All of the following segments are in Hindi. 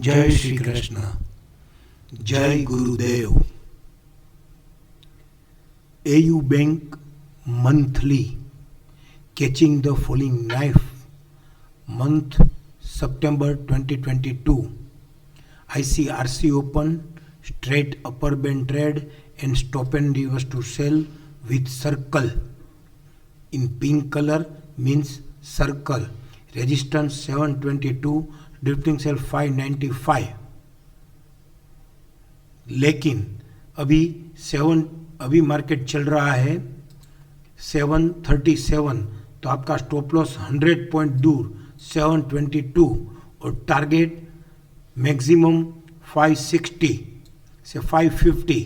जय श्री कृष्ण, जय गुरुदेव। AU bank monthly catching the falling knife, month September 2022. ICRC open straight upper band trade and stop and reverse to sell with circle in pink color means circle. Resistance 722, drifting sell 595. लेकिन अभी मार्केट चल रहा है 737, तो आपका स्टॉप लॉस 100 पॉइंट दूर 722 और टारगेट मैक्सिमम 560 से 550।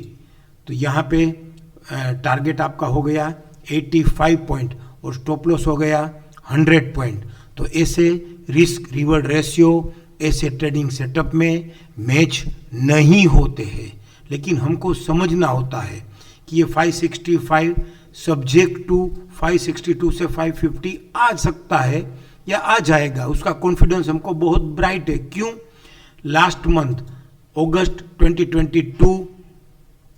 तो यहाँ पे टारगेट आपका हो गया 85 पॉइंट और स्टॉप लॉस हो गया 100 पॉइंट। तो ऐसे रिस्क रिवॉर्ड रेशियो ऐसे ट्रेडिंग सेटअप में मैच नहीं होते हैं, लेकिन हमको समझना होता है कि ये 565 सब्जेक्ट टू 562 से 550 आ सकता है या आ जाएगा, उसका कॉन्फिडेंस हमको बहुत ब्राइट है। क्यों? लास्ट मंथ अगस्त 2022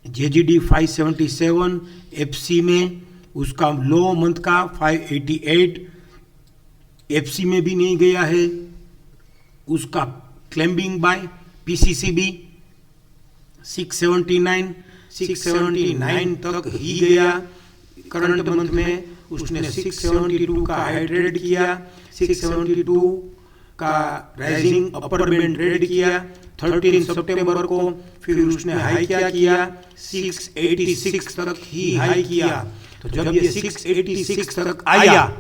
जेजीडी 577, एफसी में उसका लो मंथ का 588, एफसी में भी नहीं गया है, उसका क्लेम्बिंग बाय पीसीसीबी 679 तक ही गया। करंट मंथ में उसने 672 का हाई ट्रेड किया, 672 का राइजिंग अपर बैंड ट्रेड किया। 13 सितंबर को फिर उसने हाई क्या किया, 686 तक ही हाई किया। तो जब ये 686 तक आया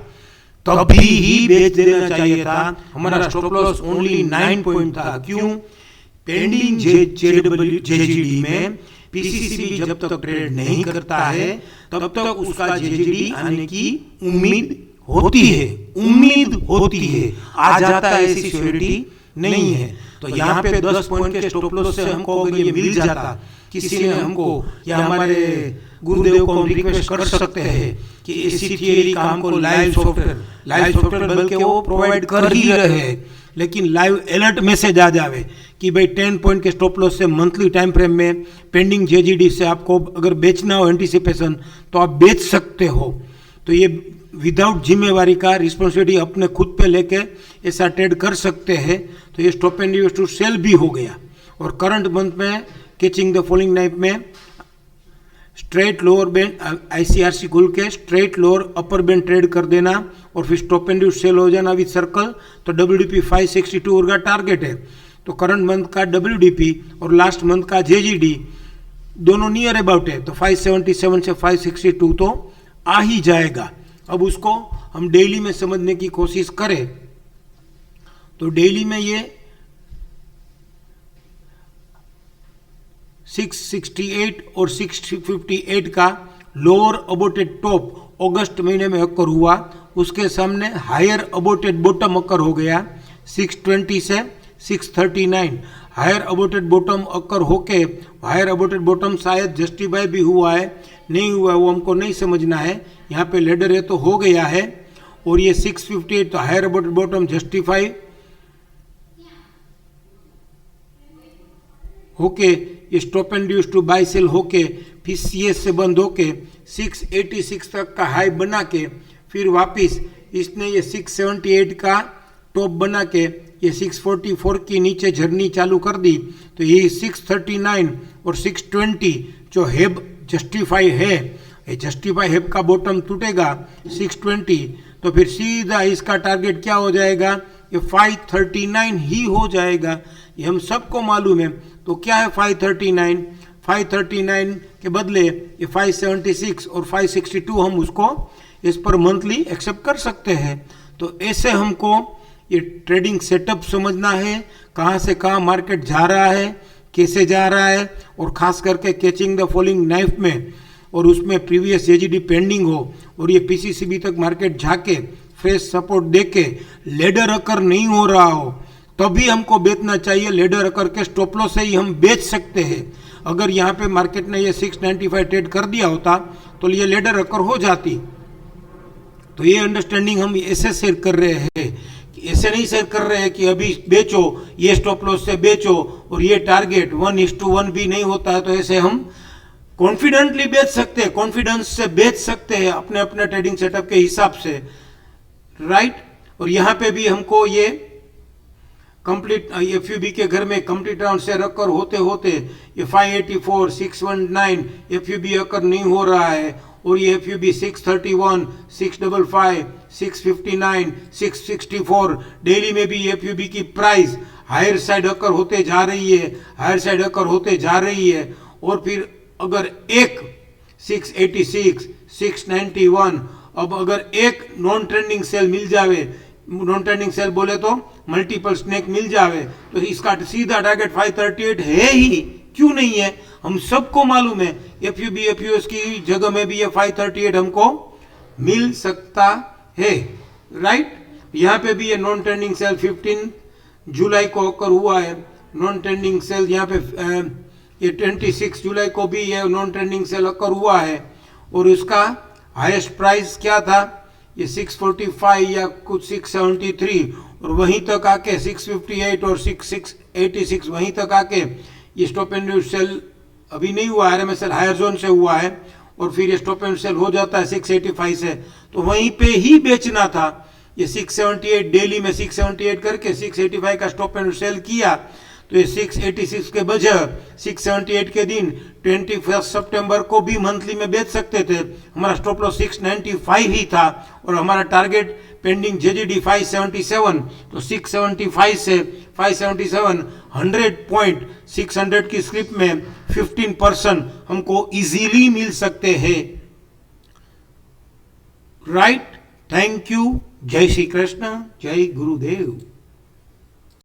तभी ही बेच देना चाहिए था। हमारा स्टॉप लॉस ओनली 9 पॉइंट था। क्यों? पेंडिंग जेजीडी में पीसीसीबी जब तक ट्रेड नहीं करता है तब तक उसका जेजीडी आने की उम्मीद होती है, आ जाता है ऐसी सिक्योरिटी नहीं है। तो यहाँ पे 10 पॉइंट के स्टॉप लॉस से हमको अगर ये मिल जाता, किसी ने हमको या हमारे गुरुदेव को हम रिक्वेस्ट कर सकते हैं कि ऐसी थियरी का हमको लाइव सॉफ्टवेयर बल्कि वो प्रोवाइड कर ही रहे हैं, लेकिन लाइव अलर्ट मैसेज आ जावे कि भाई 10 पॉइंट के स्टॉप लॉस से मंथली टाइम फ्रेम में पेंडिंग जेजीडी से आपको अगर बेचना हो एंटीसिपेशन तो आप बेच सकते हो। तो ये विदाउट जिम्मेवारी का रिस्पॉन्सिबिलिटी अपने खुद पे लेके ऐसा ट्रेड कर सकते हैं। तो ये stop and reverse to sell भी हो गया। और करंट मंथ में कैचिंग द फॉलिंग नाइफ में स्ट्रेट लोअर बैंड आईसीआरसी खुल के straight lower upper band trade कर देना और फिर स्टॉप एंड रिवर्स सेल हो जाना विद सर्कल। तो डब्ल्यूडीपी 562 का टारगेट है। तो करंट मंथ का डब्ल्यूडीपी और लास्ट मंथ का जेजीडी दोनों नियर अबाउट है, तो 577 से 562 तो आ ही जाएगा। अब उसको हम डेली में समझने की कोशिश करें तो डेली में ये 668 और 658 का लोअर अबोटेड टॉप अगस्त महीने में अकर हुआ, उसके सामने हायर अबोटेड बॉटम अकर हो गया 620 से 639। हायर अबोटेड बॉटम अकर होके हायर अबोटेड बॉटम शायद जस्टिफाई भी हुआ है, नहीं हुआ वो हमको नहीं समझना है। यहाँ पे लेडर है तो हो गया है। और ये 658 तो हायर अबोटेड बॉटम जस्टिफाई होके ये stop and reverse to buy sell होके फिर सीएस से बंद होके 686 तक का हाई बना के फिर वापस इसने ये 678 का टॉप बना के ये 644 की नीचे झरनी चालू कर दी। तो ये 639 और 620 जो हेब जस्टिफाई है, ये जस्टिफाई हेब का बॉटम टूटेगा 620, तो फिर सीधा इसका टारगेट क्या हो जाएगा, ये 539 ही हो जाएगा। ये हम सबको मालूम है। तो क्या है 539 के बदले ये 576 और 562 हम उसको इस पर मंथली एक्सेप्ट कर सकते हैं। तो ऐसे हमको ये ट्रेडिंग सेटअप समझना है, कहाँ से कहाँ मार्केट जा रहा है, कैसे जा रहा है, और खास करके कैचिंग द फॉलिंग नाइफ में और उसमें प्रीवियस जेजीडी पेंडिंग हो और ये पीसीसीबी तक मार्केट जाके फ्रेश सपोर्ट देके लेडर अकर नहीं हो रहा हो तभी हमको बेचना चाहिए। लेडर अकर के स्टॉप लॉस से ही हम बेच सकते हैं। अगर यहाँ पे मार्केट ने ये 695 ट्रेड कर दिया होता तो ये लेडर अकर हो जाती। तो ये अंडरस्टैंडिंग हम ऐसे शेयर कर रहे हैं कि ऐसे नहीं सेल कर रहे हैं कि अभी बेचो, ये स्टॉप लॉस से बेचो और ये टारगेट 1:1 भी नहीं होता है। तो ऐसे हम कॉन्फिडेंटली बेच सकते हैं, कॉन्फिडेंस से बेच सकते हैं अपने अपने ट्रेडिंग सेटअप के हिसाब से, राइट। और यहाँ पे भी हमको ये कंप्लीट एफयूबी के घर में कंप्लीट राउंड से अकर होते होते ये 584, 619 एफयूबी अकर नहीं हो रहा है, और ये एफयूबी 631, 655, 659, 664 डेली में भी एफयूबी की प्राइस हायर साइड अकर होते जा रही है, हायर साइड अकर होते जा रही है। और फिर अगर एक 686, 691, अब अगर एक नॉन ट्रेंडिंग सेल मिल जावे, नॉन ट्रेंडिंग सेल बोले तो मल्टीपल स्नेक मिल जावे, तो इसका सीधा टारगेट 538 है ही, क्यों नहीं है, हम सबको मालूम है। एफयूबी एफयूएस की जगह में भी ये 538 हमको मिल सकता है, राइट। यहाँ पे भी ये नॉन ट्रेंडिंग सेल 15 जुलाई को अकर हुआ है, नॉन ट्रेंडिंग सेल यहाँ पे ये 26 जुलाई को भी ये नॉन ट्रेंडिंग सेल अकर हुआ है, और उसका हाईएस्ट प्राइस क्या था, ये 645 या कुछ 673, और वहीं तक आके 658 और 686 वहीं तक आके ये स्टॉप एंड सेल अभी नहीं हुआ है, आरएमएसएल हायर जोन से हुआ है, और फिर ये स्टॉप एंड सेल हो जाता है 685 से, तो वहीं पे ही बेचना था। ये 678 डेली में 678 करके 685 का स्टॉप एंड सेल किया, तो ये 686 के बजाय 678 के दिन 21 सितंबर को भी मंथली में बेच सकते थे। हमारा स्टॉप लॉस 695 ही था, और हमारा टारगेट पेंडिंग जेजीडी 577, तो 675 से 577 100 पॉइंट 600 की स्लिप में 15% हमको इजीली मिल सकते हैं, राइट। Thank you. जय श्री कृष्ण, जय गुरुदेव।